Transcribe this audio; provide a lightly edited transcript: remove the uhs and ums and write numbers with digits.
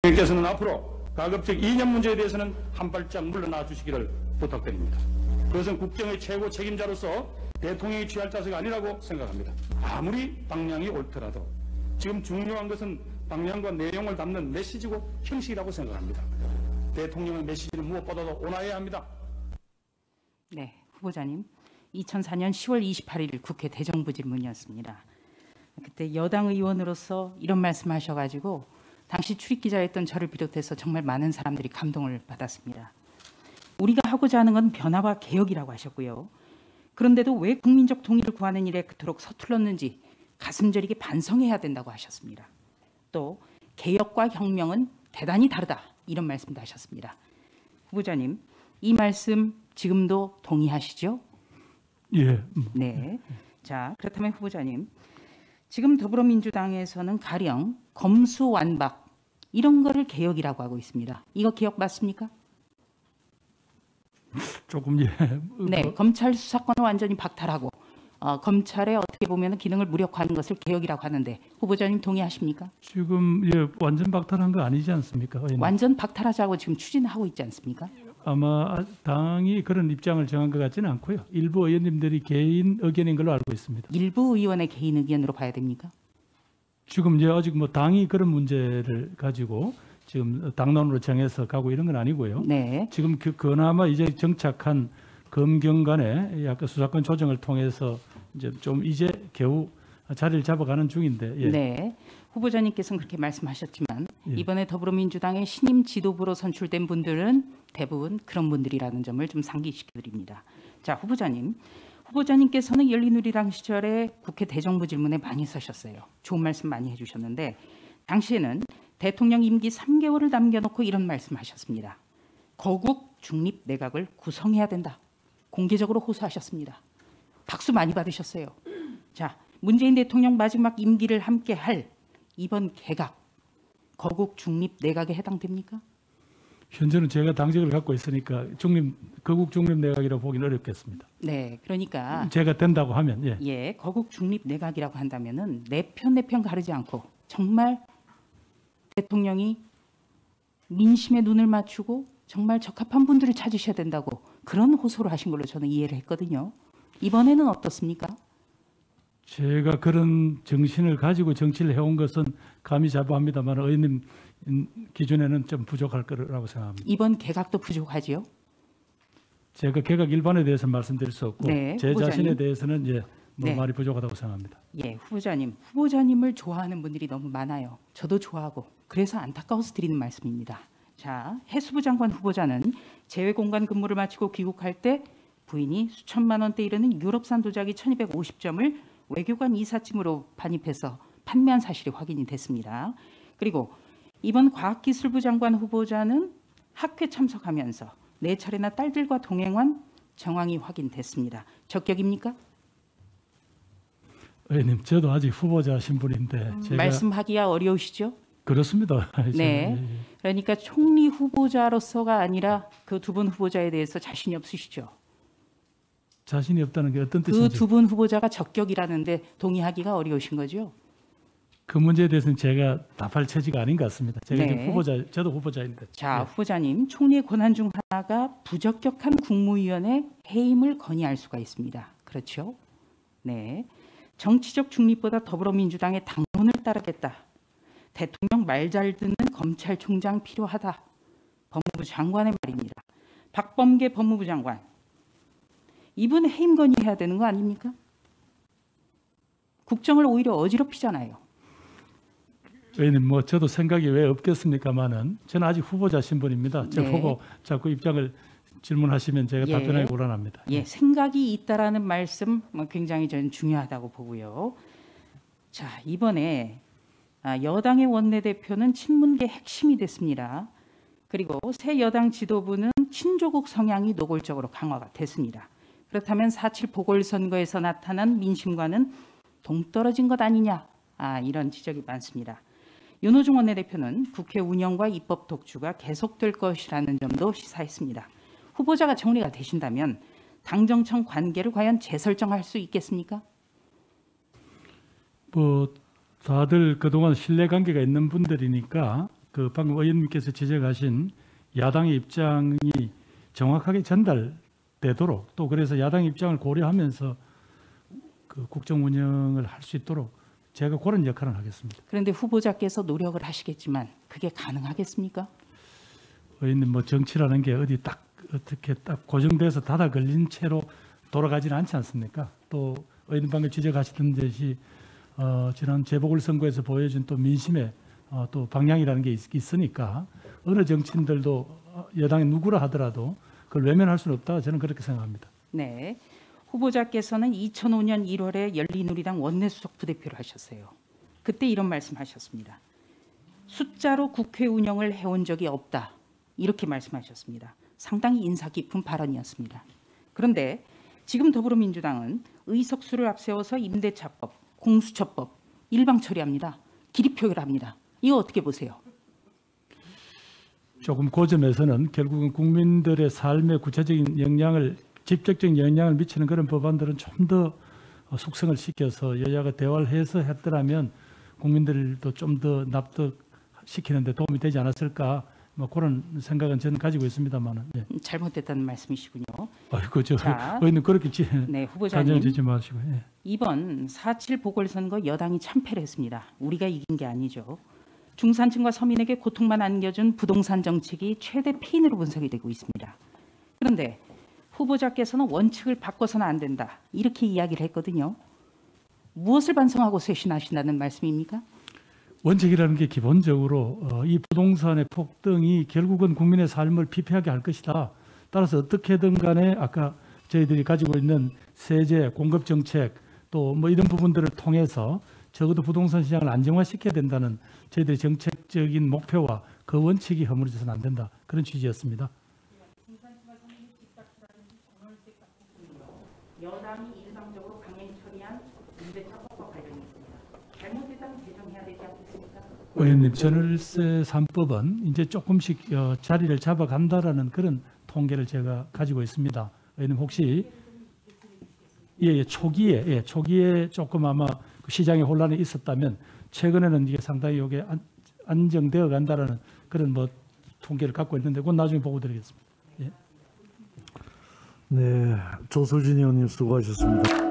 대통령께서는 앞으로 가급적 이념 문제에 대해서는 한 발짝 물러나 주시기를 부탁드립니다. 그것은 국정의 최고 책임자로서 대통령이 취할 자세가 아니라고 생각합니다. 아무리 방향이 옳더라도 지금 중요한 것은 방향과 내용을 담는 메시지고 형식이라고 생각합니다. 대통령의 메시지는 무엇보다도 온화해야 합니다. 네, 후보자님. 2004년 10월 28일 국회 대정부 질문이었습니다. 그때 여당 의원으로서 이런 말씀하셔가지고 당시 출입기자였던 저를 비롯해서 정말 많은 사람들이 감동을 받았습니다. 우리가 하고자 하는 건 변화와 개혁이라고 하셨고요. 그런데도 왜 국민적 동의를 구하는 일에 그토록 서툴렀는지 가슴 저리게 반성해야 된다고 하셨습니다. 또 개혁과 혁명은 대단히 다르다 이런 말씀도 하셨습니다. 후보자님, 이 말씀 지금도 동의하시죠? 예. 네. 자, 그렇다면 후보자님, 지금 더불어민주당에서는 가령 검수완박 이런 거를 개혁이라고 하고 있습니다. 이거 개혁 맞습니까? 조금 예. 네, 검찰 수사권을 완전히 박탈하고 검찰의 어떻게 보면 기능을 무력화하는 것을 개혁이라고 하는데 후보자님 동의하십니까? 지금 예 완전 박탈한 거 아니지 않습니까? 의원님? 완전 박탈하자고 지금 추진하고 있지 않습니까? 아마 당이 그런 입장을 정한 것 같지는 않고요. 일부 의원님들이 개인 의견인 걸로 알고 있습니다. 일부 의원의 개인 의견으로 봐야 됩니까? 지금 이제 아직 뭐 당이 그런 문제를 가지고 지금 당론으로 정해서 가고 이런 건 아니고요. 네. 지금 그나마 이제 정착한 검경 간의 약간 수사권 조정을 통해서 이제 겨우 자리를 잡아가는 중인데. 예. 네. 후보자님께서는 그렇게 말씀하셨지만 예. 이번에 더불어민주당의 신임 지도부로 선출된 분들은 대부분 그런 분들이라는 점을 좀 상기시켜드립니다. 자, 후보자님께서는 열린우리당 시절에 국회 대정부 질문에 많이 서셨어요. 좋은 말씀 많이 해주셨는데 당시에는 대통령 임기 3개월을 남겨놓고 이런 말씀하셨습니다. 거국 중립 내각을 구성해야 된다. 공개적으로 호소하셨습니다. 박수 많이 받으셨어요. 자, 문재인 대통령 마지막 임기를 함께 할 이번 개각, 거국 중립 내각에 해당됩니까? 현재는 제가 당직을 갖고 있으니까 거국 중립 내각이라고 보기는 어렵겠습니다. 네, 그러니까 제가 된다고 하면 예. 예, 거국 중립 내각이라고 한다면은 내 편 가르지 않고 정말 대통령이 민심에 눈을 맞추고 정말 적합한 분들을 찾으셔야 된다고 그런 호소를 하신 걸로 저는 이해를 했거든요. 이번에는 어떻습니까? 제가 그런 정신을 가지고 정치를 해온 것은 감히 자부합니다만 의원님 기준에는 좀 부족할 거라고 생각합니다. 이번 개각도 부족하지요? 제가 개각 일반에 대해서 말씀드릴 수 없고 네, 제 후보자님. 자신에 대해서는 네. 말이 부족하다고 생각합니다. 예, 후보자님을 좋아하는 분들이 너무 많아요. 저도 좋아하고 그래서 안타까워서 드리는 말씀입니다. 자, 해수부 장관 후보자는 재외공간 근무를 마치고 귀국할 때 부인이 수천만 원대 이르는 유럽산 도자기 1250점을 외교관 이삿짐으로 반입해서 판매한 사실이 확인이 됐습니다. 그리고 이번 과학기술부 장관 후보자는 학회 참석하면서 4차례나 딸들과 동행한 정황이 확인됐습니다. 적격입니까? 의원님, 저도 아직 후보자 신분인데 제가 말씀하기가 어려우시죠? 그렇습니다. 네. 그러니까 총리 후보자로서가 아니라 그 두 분 후보자에 대해서 자신이 없으시죠? 자신이 없다는 게 어떤 뜻인지 그 두 분 후보자가 적격이라는데 동의하기가 어려우신 거죠? 그 문제에 대해서는 제가 답할 처지가 아닌 것 같습니다. 제가 네. 지금 저도 후보자인데. 자, 후보자님, 총리의 권한 중 하나가 부적격한 국무위원의 해임을 건의할 수가 있습니다. 그렇죠? 네. 정치적 중립보다 더불어민주당의 당론을 따르겠다. 대통령 말 잘 듣는 검찰총장 필요하다. 법무부 장관의 말입니다. 박범계 법무부 장관. 이분 해임 건의해야 되는 거 아닙니까? 국정을 오히려 어지럽히잖아요. 의원님, 저도 생각이 왜 없겠습니까마는 저는 아직 후보자 신분입니다. 제 네. 후보 자꾸 입장을 질문하시면 제가 예. 답변하기 곤란합니다. 예, 생각이 있다라는 말씀 굉장히 저는 중요하다고 보고요. 자, 이번에 여당의 원내대표는 친문계 핵심이 됐습니다. 그리고 새 여당 지도부는 친조국 성향이 노골적으로 강화가 됐습니다. 그렇다면 4.7 보궐선거에서 나타난 민심과는 동떨어진 것 아니냐, 이런 지적이 많습니다. 윤호중 원내대표는 국회 운영과 입법 독주가 계속될 것이라는 점도 시사했습니다. 후보자가 정리가 되신다면 당정청 관계를 과연 재설정할 수 있겠습니까? 다들 그동안 신뢰관계가 있는 분들이니까 그 방금 의원님께서 지적하신 야당의 입장이 정확하게 전달되도록 또 그래서 야당의 입장을 고려하면서 그 국정 운영을 할 수 있도록 제가 그런 역할을 하겠습니다. 그런데 후보자께서 노력을 하시겠지만 그게 가능하겠습니까? 의원님 뭐 정치라는 게 어디 딱 어떻게 딱 고정돼서 닫아 걸린 채로 돌아가지는 않지 않습니까? 또 의원님 방금 지적하시던 듯이 지난 재보궐선거에서 보여준 또 민심의 또 방향이라는 게 있으니까 어느 정치인들도 여당이 누구라 하더라도 그걸 외면할 수는 없다. 저는 그렇게 생각합니다. 네. 후보자께서는 2005년 1월에 열린우리당 원내수석 부대표를 하셨어요. 그때 이런 말씀하셨습니다. 숫자로 국회 운영을 해온 적이 없다. 이렇게 말씀하셨습니다. 상당히 인사 깊은 발언이었습니다. 그런데 지금 더불어민주당은 의석수를 앞세워서 임대차법, 공수처법 일방 처리합니다. 기립표결합니다. 이거 어떻게 보세요? 조금 그 점에서는 결국은 국민들의 삶에 구체적인 영향을 직접적인 영향을 미치는 그런 법안들은 좀 더 숙성을 시켜서 여야가 대화를 해서 했더라면 국민들도 좀 더 납득시키는 데 도움이 되지 않았을까 뭐 그런 생각은 저는 가지고 있습니다만은. 예. 잘못됐다는 말씀이시군요. 아이고 저 자, 의원님 그렇게 네, 후보자님. 가정지지 마시고. 예. 이번 4.7 보궐선거 여당이 참패를 했습니다. 우리가 이긴 게 아니죠. 중산층과 서민에게 고통만 안겨준 부동산 정책이 최대 피인으로 분석이 되고 있습니다. 그런데 후보자께서는 원칙을 바꿔서는 안 된다. 이렇게 이야기를 했거든요. 무엇을 반성하고 쇄신하신다는 말씀입니까? 원칙이라는 게 기본적으로 이 부동산의 폭등이 결국은 국민의 삶을 피폐하게 할 것이다. 따라서 어떻게든 간에 아까 저희들이 가지고 있는 세제, 공급 정책 또 뭐 이런 부분들을 통해서 적어도 부동산 시장을 안정화시켜야 된다는 저희들의 정책적인 목표와 그 원칙이 허물어져서는 안 된다. 그런 취지였습니다. 여당이 일방적으로 강행 처리한 임대차법과 관련이 있습니다. 잘못됐다면 개정해야 되지 않겠습니까? 의원님, 전월세 3법은 이제 조금씩 자리를 잡아간다라는 그런 통계를 제가 가지고 있습니다. 의원님 혹시 초기에 조금 아마 시장에 혼란이 있었다면 최근에는 이게 상당히 이게 안정되어 간다라는 그런 뭐 통계를 갖고 있는데 그건 나중에 보고 드리겠습니다. 예. 네, 조수진 의원님 수고하셨습니다.